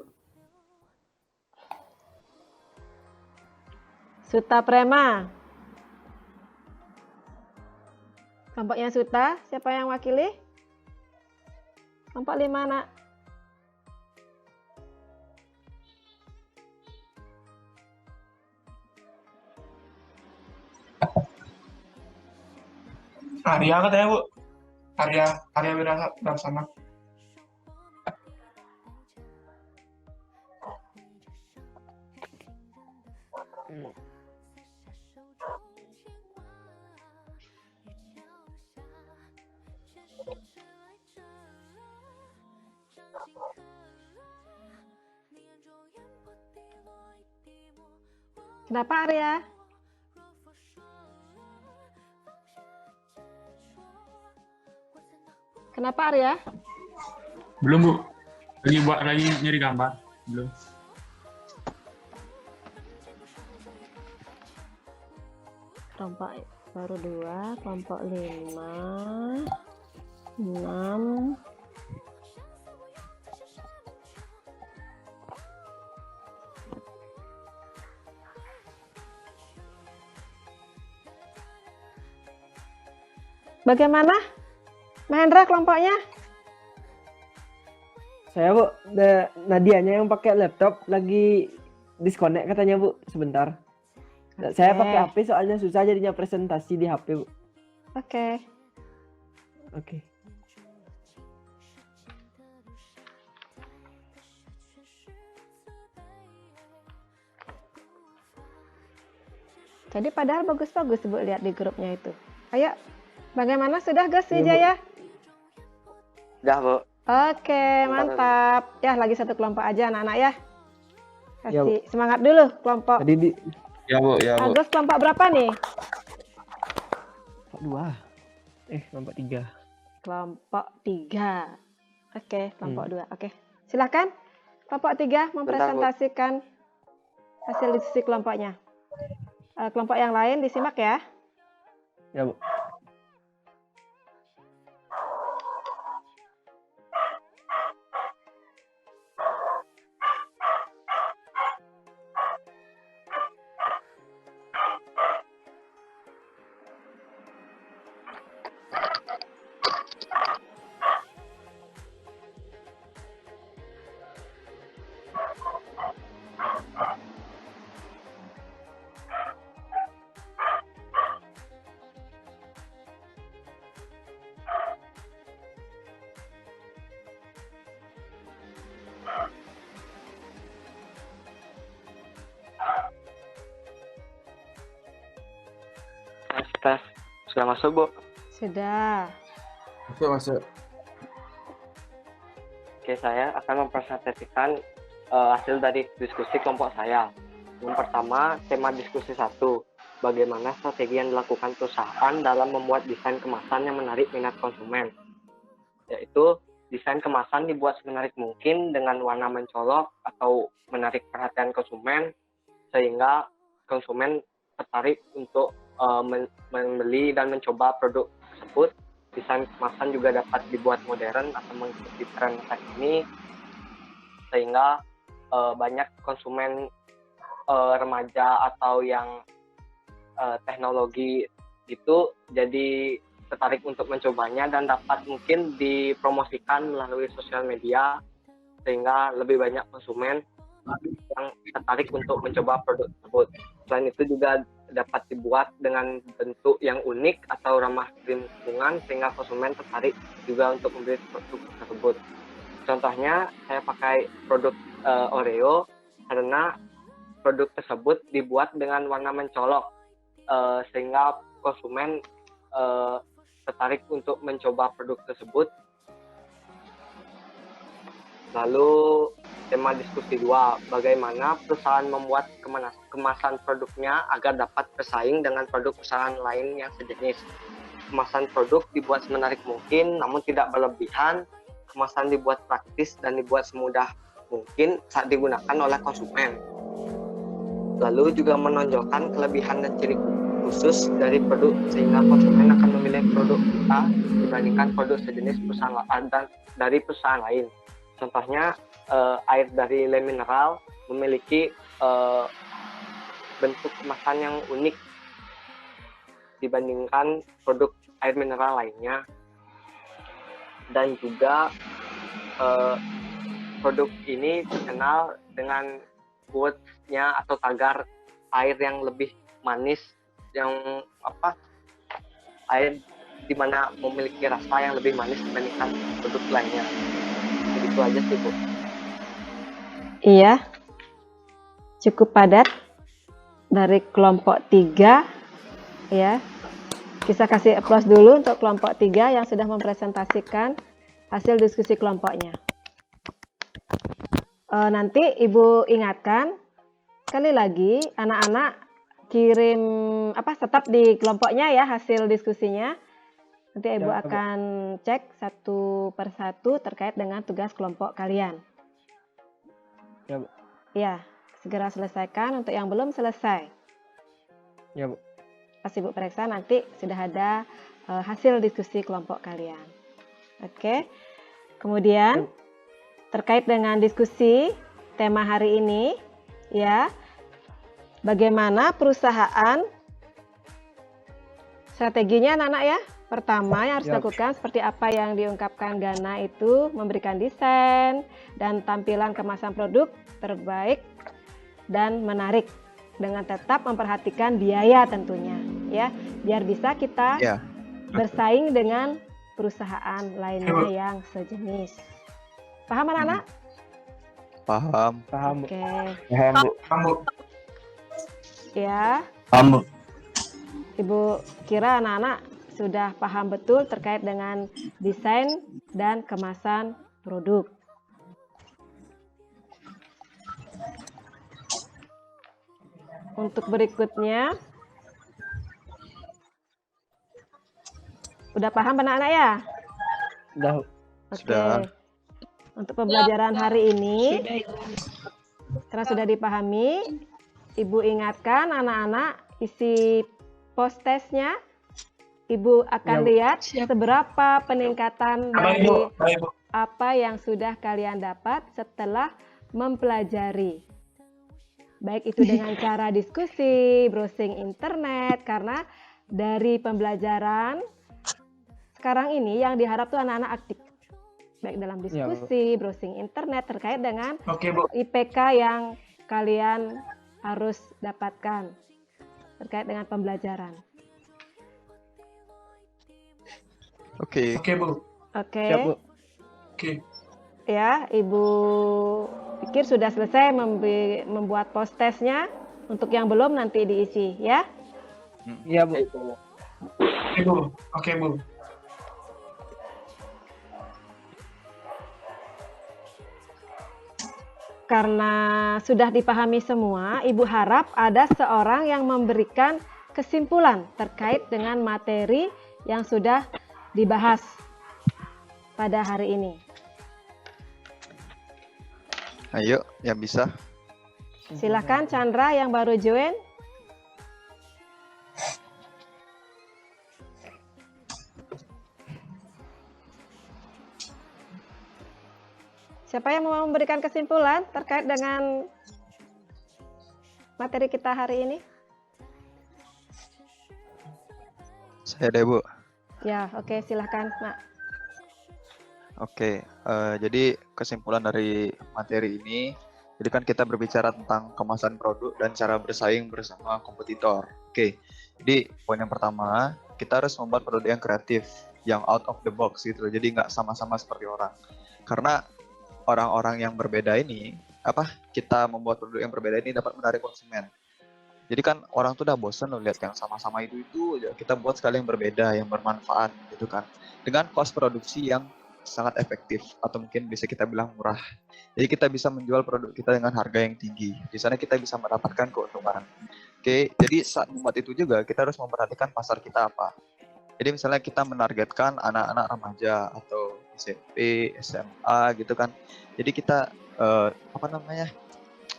Suta Prema. Kelompoknya Suta, siapa yang wakili? Kelompok 5, Nak. Arya katanya Bu. Arya Wiraksana. Kenapa Arya? Kenapa Arya? Belum Bu. Lagi nyari gambar. Belum. Kelompok baru 2, kelompok 5, 6. Bagaimana? Mahendra kelompoknya? Saya, Bu, Nadianya yang pakai laptop lagi disconnect katanya, Bu, sebentar. Saya pakai HP soalnya susah jadinya presentasi di HP, Bu. Oke. Oke. Jadi padahal bagus-bagus Bu lihat di grupnya itu. Ayo, bagaimana sudah Gus Iya, Bu. Wijaya? Udah Bu. Oke, mantap. Ya, lagi satu kelompok aja anak-anak ya. Iya, Bu. Kasih semangat dulu kelompok. Tadi di Ya Bu, ya Bu. Agus kelompok berapa nih? kelompok 2. Kelompok 3. Kelompok 3. Oke, kelompok 2. Oke. Silakan kelompok 3 mempresentasikan hasil diskusi kelompoknya. Kelompok yang lain disimak ya. Ya, Bu. Tes. Sudah masuk Bu. Sudah. Oke, masuk. Oke, saya akan mempresentasikan hasil dari diskusi kelompok saya. Yang pertama, tema diskusi 1. Bagaimana strategi yang dilakukan perusahaan dalam membuat desain kemasan yang menarik minat konsumen. Yaitu, desain kemasan dibuat semenarik mungkin dengan warna mencolok atau menarik perhatian konsumen, sehingga konsumen tertarik untuk membeli dan mencoba produk tersebut. Desain kemasan juga dapat dibuat modern atau mengikuti tren saat ini, sehingga banyak konsumen remaja atau yang teknologi itu jadi tertarik untuk mencobanya dan dapat mungkin dipromosikan melalui sosial media sehingga lebih banyak konsumen yang tertarik untuk mencoba produk tersebut. Selain itu juga dapat dibuat dengan bentuk yang unik atau ramah lingkungan sehingga konsumen tertarik juga untuk membeli produk tersebut. Contohnya saya pakai produk Oreo karena produk tersebut dibuat dengan warna mencolok sehingga konsumen tertarik untuk mencoba produk tersebut. Lalu tema diskusi 2, bagaimana perusahaan membuat kemasan produknya agar dapat bersaing dengan produk perusahaan lain yang sejenis. Kemasan produk dibuat semenarik mungkin namun tidak berlebihan. Kemasan dibuat praktis dan dibuat semudah mungkin saat digunakan oleh konsumen. Lalu juga menonjolkan kelebihan dan ciri khusus dari produk sehingga konsumen akan memilih produk kita dibandingkan produk sejenis perusahaan dan dari perusahaan lain. Contohnya air dari Le Mineral memiliki bentuk kemasan yang unik dibandingkan produk air mineral lainnya, dan juga produk ini terkenal dengan quotes-nya atau tagar air yang lebih manis, yang air di mana memiliki rasa yang lebih manis dibandingkan produk lainnya. Begitu aja sih, Bu. Iya, cukup padat dari kelompok 3 ya. Kita kasih applause dulu untuk kelompok 3 yang sudah mempresentasikan hasil diskusi kelompoknya. Nanti Ibu ingatkan sekali lagi anak-anak kirim tetap di kelompoknya ya hasil diskusinya. Nanti Ibu akan cek satu persatu terkait dengan tugas kelompok kalian. Ya, Bu. Ya, segera selesaikan untuk yang belum selesai. Ya, Bu. Pas Ibu periksa nanti sudah ada hasil diskusi kelompok kalian. Oke. Kemudian terkait dengan diskusi tema hari ini ya, bagaimana perusahaan strateginya anak-anak ya. Pertama yang harus dilakukan seperti apa yang diungkapkan Gana itu, memberikan desain dan tampilan kemasan produk terbaik dan menarik dengan tetap memperhatikan biaya tentunya ya, biar bisa kita bersaing dengan perusahaan lainnya yang sejenis. Paham anak-anak? Paham. Paham, Bu. Oke. Paham, Bu. Paham, Bu. Ya, Paham, Bu. Ibu kira anak-anak sudah paham betul terkait dengan desain dan kemasan produk. Untuk berikutnya, udah paham anak-anak ya? Udah. Oke. Sudah. Untuk pembelajaran hari ini, karena sudah dipahami, Ibu ingatkan anak-anak isi post testnya. Ibu akan lihat seberapa peningkatan dari apa yang sudah kalian dapat setelah mempelajari. Baik itu dengan cara diskusi, browsing internet, karena dari pembelajaran sekarang ini yang diharap tuh anak-anak aktif. Baik dalam diskusi, browsing internet terkait dengan IPK yang kalian harus dapatkan terkait dengan pembelajaran. Oke. Oke, Bu. Oke. Siap, Bu. Oke. Ya, Ibu pikir sudah selesai membuat post testnya. Untuk yang belum nanti diisi ya. Iya, Bu. Oke, Bu. Oke, Bu. Karena sudah dipahami semua, Ibu harap ada seorang yang memberikan kesimpulan terkait dengan materi yang sudah dibahas pada hari ini. Ayo, yang bisa. Silakan Chandra yang baru join. Siapa yang mau memberikan kesimpulan terkait dengan materi kita hari ini? Saya deh, Bu. Ya, oke, silahkan, Nak. Oke, jadi kesimpulan dari materi ini, jadi kan kita berbicara tentang kemasan produk dan cara bersaing bersama kompetitor. Oke, jadi poin yang pertama, kita harus membuat produk yang kreatif, yang out of the box gitu, jadi nggak sama-sama seperti orang. Karena orang-orang yang berbeda ini, kita membuat produk yang berbeda ini dapat menarik konsumen. Jadi kan orang tuh udah bosen loh lihat yang sama-sama itu aja. Kita buat sekali yang berbeda, yang bermanfaat gitu kan. Dengan cost produksi yang sangat efektif atau mungkin bisa kita bilang murah. Jadi kita bisa menjual produk kita dengan harga yang tinggi. Di sana kita bisa mendapatkan keuntungan. Oke, jadi saat membuat itu juga kita harus memperhatikan pasar kita apa. Jadi misalnya kita menargetkan anak-anak remaja atau SMP, SMA gitu kan. Jadi kita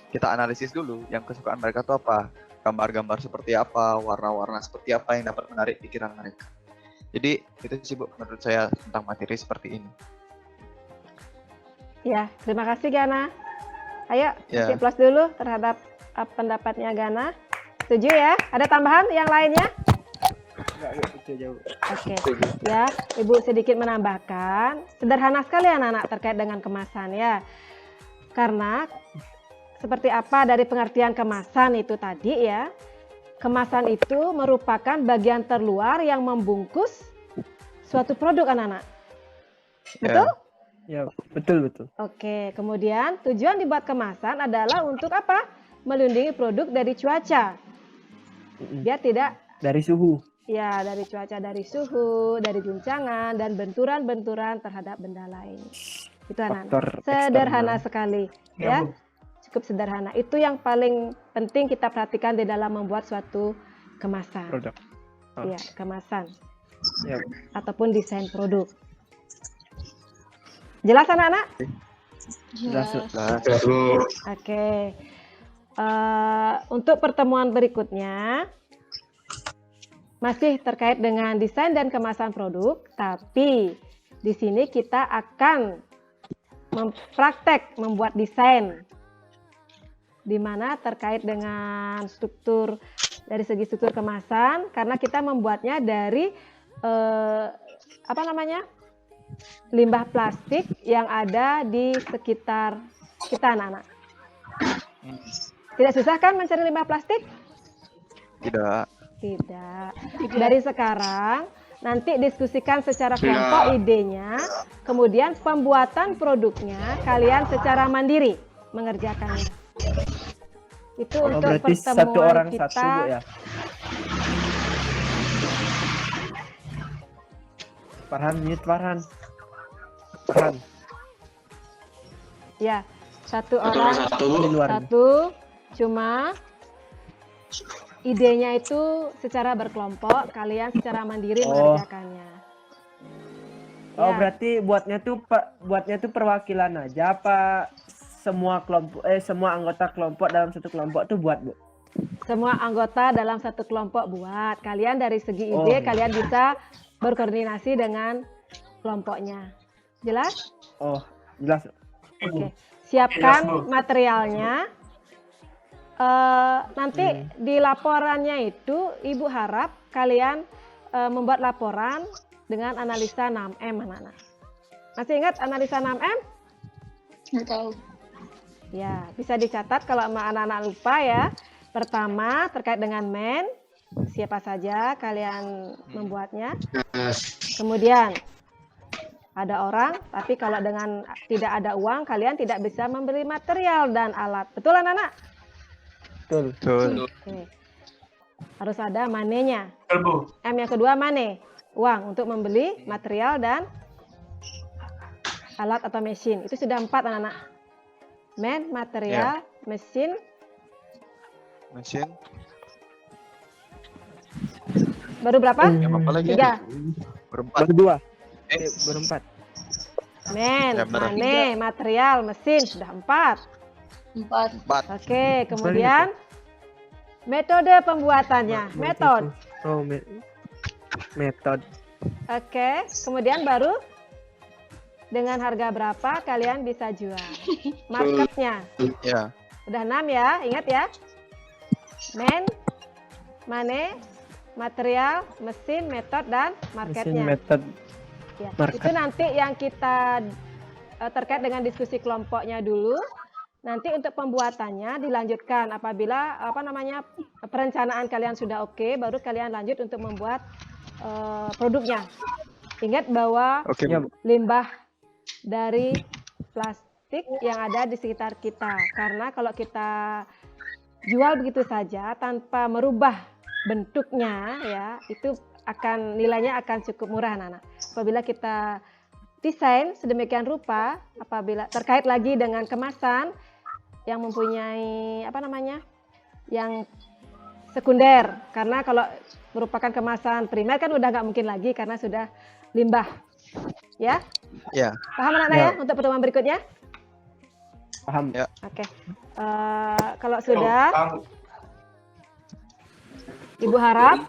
kita analisis dulu yang kesukaan mereka itu apa. Gambar-gambar seperti apa, warna-warna seperti apa yang dapat menarik pikiran mereka. Jadi itu sih Bu menurut saya tentang materi seperti ini. Ya, terima kasih Gana. Ayo, Ya. kasih plus dulu terhadap pendapatnya Gana. Setuju ya? Ada tambahan yang lainnya? Enggak, itu jauh. Oke, ya, Ibu sedikit menambahkan. Sederhana sekali anak-anak terkait dengan kemasan ya. Karena seperti apa dari pengertian kemasan itu tadi ya. Kemasan itu merupakan bagian terluar yang membungkus suatu produk anak-anak. Betul? Ya, betul. Oke, kemudian tujuan dibuat kemasan adalah untuk apa? Melindungi produk dari cuaca. Biar tidak Dari suhu. ya dari cuaca, dari suhu, dari guncangan dan benturan-benturan terhadap benda lain. Itu anak-anak. Faktor Sederhana eksternal. sekali Ya, ya. Bu. Cukup sederhana. Itu yang paling penting kita perhatikan di dalam membuat suatu kemasan. Produk. Ya, kemasan Ya. ataupun desain produk. Jelas anak-anak? Jelas. Jelas, Bu. Oke. Untuk pertemuan berikutnya masih terkait dengan desain dan kemasan produk, tapi di sini kita akan mempraktek membuat desain di mana terkait dengan struktur dari segi struktur kemasan karena kita membuatnya dari limbah plastik yang ada di sekitar kita anak-anak. Tidak susah kan mencari limbah plastik? Tidak. Tidak. Dari sekarang nanti diskusikan secara kelompok idenya, kemudian pembuatan produknya kalian secara mandiri mengerjakannya. Itu Oh, untuk berarti pertemuan satu orang kita. satu, Bu ya. Farhan, mute Farhan. Ya, satu orang Di luar. satu, cuma idenya itu secara berkelompok, kalian secara mandiri Oh. mengerjakannya. Oh, Ya. berarti buatnya tuh perwakilan aja apa semua semua anggota kelompok dalam satu kelompok tuh buat, Bu? Semua anggota dalam satu kelompok buat. Kalian dari segi Oh, ide, iya. kalian bisa berkoordinasi dengan kelompoknya. Jelas? Oh, jelas. Oke. Siapkan Jelas, Bu. materialnya. Nanti di laporannya itu, Ibu harap kalian membuat laporan dengan analisa 6M, anak-anak. Masih ingat analisa 6M? Nggak tahu. Ya, bisa dicatat kalau sama anak-anak lupa ya. Pertama, terkait dengan man, siapa saja kalian membuatnya. Kemudian, ada orang, tapi kalau dengan tidak ada uang, kalian tidak bisa membeli material dan alat. Betul, anak-anak? Betul. Betul. Oke. Harus ada money-nya. Betul, Bu. M yang kedua, money. Uang untuk membeli material dan alat atau mesin. Itu sudah 4, anak-anak. Man, material, mesin, Mesin. baru berapa? Yang apa lagi? 3. Berempat. Berdua. Eh. Berempat. Men, Ya, benar. money, material, mesin, sudah 4. 4. Empat. Oke, kemudian metode pembuatannya, metode. Oh, metode. Oke, kemudian baru dengan harga berapa kalian bisa jual. Marketnya, Ya. udah 6 ya, ingat ya. Men, money, material, mesin, metode, dan Mesin, marketnya. metode, Ya, market. itu nanti yang kita terkait dengan diskusi kelompoknya dulu. Nanti untuk pembuatannya dilanjutkan apabila perencanaan kalian sudah oke, baru kalian lanjut untuk membuat produknya. Ingat bahwa Oke, Ya, Bu. limbah dari plastik yang ada di sekitar kita. Karena kalau kita jual begitu saja tanpa merubah bentuknya, ya itu nilainya akan cukup murah, anak-anak. Apabila kita desain sedemikian rupa, apabila terkait lagi dengan kemasan yang mempunyai yang sekunder, karena kalau merupakan kemasan primer kan udah nggak mungkin lagi karena sudah limbah, ya? Ya. Paham anak-anak ya untuk pertemuan berikutnya? paham. Ya. Oke. Kalau sudah, Ibu harap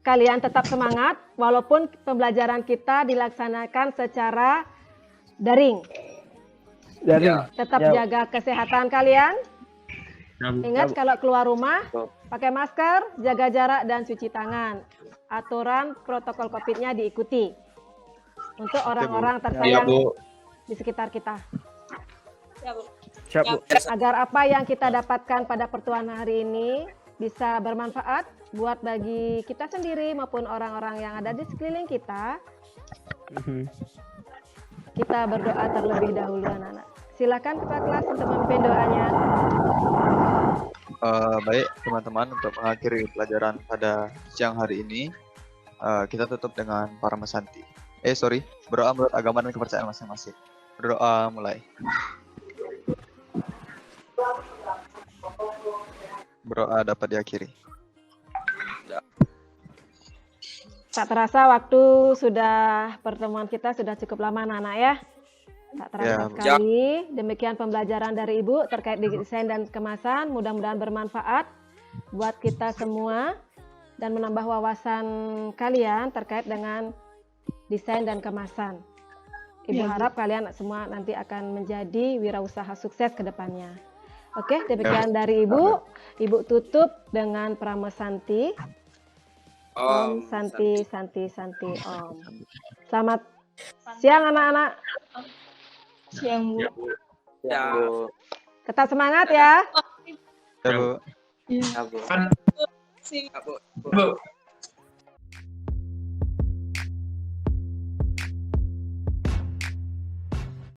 kalian tetap semangat walaupun pembelajaran kita dilaksanakan secara daring. Dari Tetap Ya. jaga kesehatan kalian. Ingat kalau keluar rumah pakai masker, jaga jarak dan cuci tangan. Aturan protokol COVID-nya diikuti untuk orang-orang tersayang di sekitar kita. Siap, Bu. Agar apa yang kita dapatkan pada pertemuan hari ini bisa bermanfaat buat bagi kita sendiri maupun orang-orang yang ada di sekeliling kita. Kita berdoa terlebih dahulu, anak-anak. Silakan Kepala Kelas untuk memimpin doanya. Baik teman-teman, untuk mengakhiri pelajaran pada siang hari ini, kita tutup dengan Parama Santi. Berdoa menurut agama dan kepercayaan masing-masing. Berdoa mulai. Berdoa dapat diakhiri. Tak terasa waktu pertemuan kita sudah cukup lama, anak-anak ya. Tak terasa Ya, sekali. Demikian pembelajaran dari Ibu terkait desain dan kemasan. Mudah-mudahan bermanfaat buat kita semua dan menambah wawasan kalian terkait dengan desain dan kemasan. Ibu harap kalian semua nanti akan menjadi wirausaha sukses ke depannya. Oke, demikian dari Ibu. Ibu tutup dengan Parama Santi. Om Santi Santi Santi Om. Selamat siang anak-anak. Siang, Bu. Ya, Bu. Tetap semangat ya. Ya, Bu. Iya. Ya, Bu. Bu.